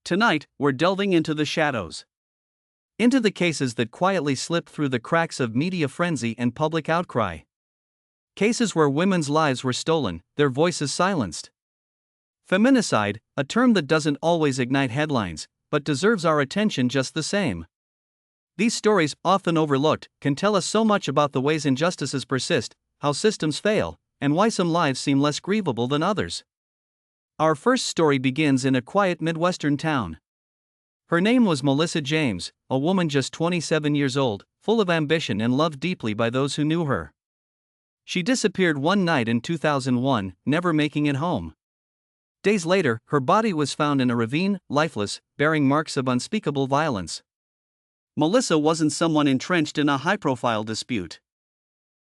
Tonight, we're delving into the shadows. Into the cases that quietly slipped through the cracks of media frenzy and public outcry. Cases where women's lives were stolen, their voices silenced. Feminicide, a term that doesn't always ignite headlines, but deserves our attention just the same. These stories, often overlooked, can tell us so much about the ways injustices persist, how systems fail, and why some lives seem less grievable than others. Our first story begins in a quiet Midwestern town. Her name was Melissa James, a woman just 27 years old, full of ambition and loved deeply by those who knew her. She disappeared one night in 2001, never making it home. Days later, her body was found in a ravine, lifeless, bearing marks of unspeakable violence. Melissa wasn't someone entrenched in a high-profile dispute.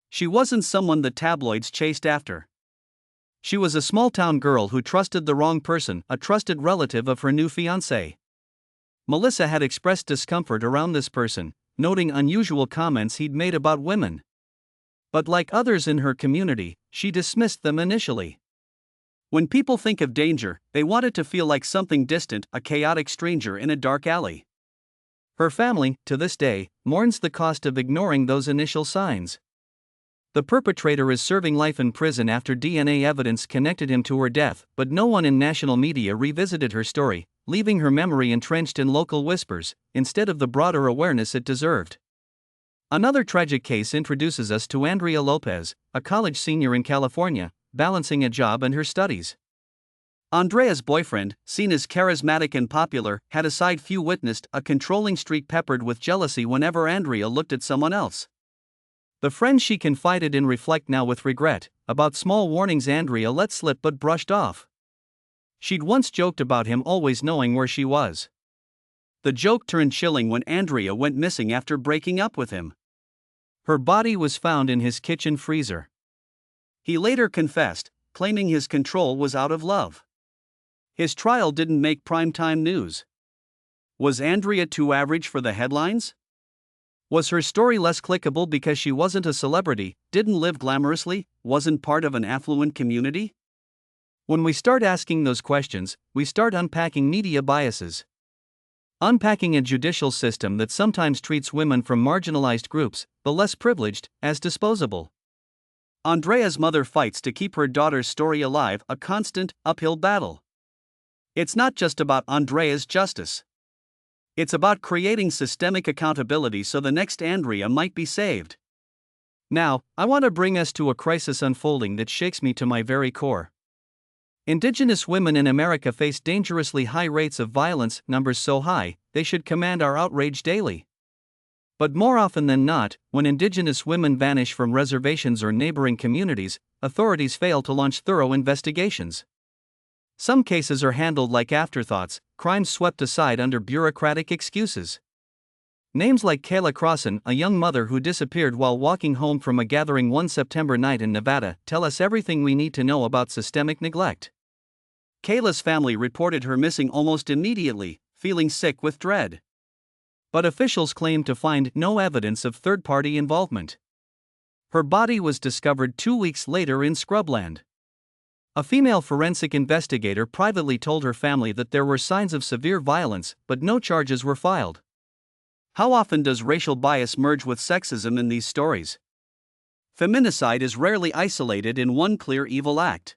She wasn't someone the tabloids chased after. She was a small-town girl who trusted the wrong person, a trusted relative of her new fiancé. Melissa had expressed discomfort around this person, noting unusual comments he'd made about women. But like others in her community, she dismissed them initially. When people think of danger, they want it to feel like something distant, a chaotic stranger in a dark alley. Her family, to this day, mourns the cost of ignoring those initial signs. The perpetrator is serving life in prison after DNA evidence connected him to her death, but no one in national media revisited her story, leaving her memory entrenched in local whispers, instead of the broader awareness it deserved. Another tragic case introduces us to Andrea Lopez, a college senior in California, balancing a job and her studies. Andrea's boyfriend, seen as charismatic and popular, had a side few witnessed, a controlling streak peppered with jealousy whenever Andrea looked at someone else. The friends she confided in reflect now with regret about small warnings Andrea let slip but brushed off. She'd once joked about him always knowing where she was. The joke turned chilling when Andrea went missing after breaking up with him. Her body was found in his kitchen freezer. He later confessed, claiming his control was out of love. His trial didn't make primetime news. Was Andrea too average for the headlines? Was her story less clickable because she wasn't a celebrity, didn't live glamorously, wasn't part of an affluent community? When we start asking those questions, we start unpacking media biases. Unpacking a judicial system that sometimes treats women from marginalized groups, the less privileged, as disposable. Andrea's mother fights to keep her daughter's story alive, a constant, uphill battle. It's not just about Andrea's justice. It's about creating systemic accountability so the next Andrea might be saved. Now, I want to bring us to a crisis unfolding that shakes me to my very core. Indigenous women in America face dangerously high rates of violence, numbers so high, they should command our outrage daily. But more often than not, when Indigenous women vanish from reservations or neighboring communities, authorities fail to launch thorough investigations. Some cases are handled like afterthoughts, crimes swept aside under bureaucratic excuses. Names like Kayla Crossen, a young mother who disappeared while walking home from a gathering one September night in Nevada, tell us everything we need to know about systemic neglect. Kayla's family reported her missing almost immediately, feeling sick with dread. But officials claimed to find no evidence of third-party involvement. Her body was discovered 2 weeks later in scrubland. A female forensic investigator privately told her family that there were signs of severe violence, but no charges were filed. How often does racial bias merge with sexism in these stories? Feminicide is rarely isolated in one clear evil act.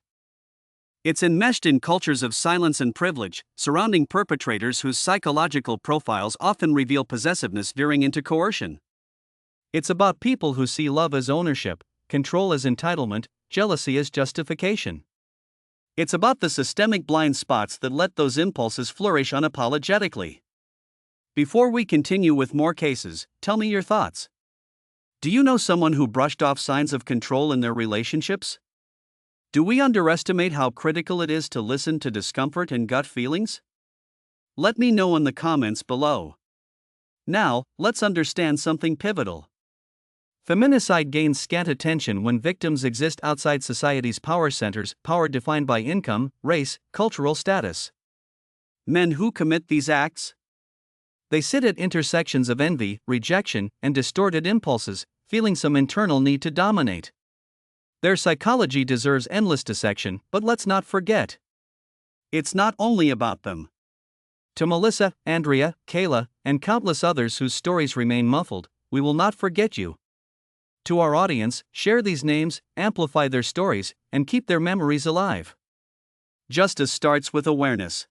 It's enmeshed in cultures of silence and privilege, surrounding perpetrators whose psychological profiles often reveal possessiveness veering into coercion. It's about people who see love as ownership, control as entitlement, jealousy as justification. It's about the systemic blind spots that let those impulses flourish unapologetically. Before we continue with more cases, tell me your thoughts. Do you know someone who brushed off signs of control in their relationships? Do we underestimate how critical it is to listen to discomfort and gut feelings? Let me know in the comments below. Now, let's understand something pivotal. Feminicide gains scant attention when victims exist outside society's power centers, power defined by income, race, cultural status. Men who commit these acts? They sit at intersections of envy, rejection, and distorted impulses, feeling some internal need to dominate. Their psychology deserves endless dissection, but let's not forget. It's not only about them. To Melissa, Andrea, Kayla, and countless others whose stories remain muffled, we will not forget you. To our audience, share these names, amplify their stories, and keep their memories alive. Justice starts with awareness.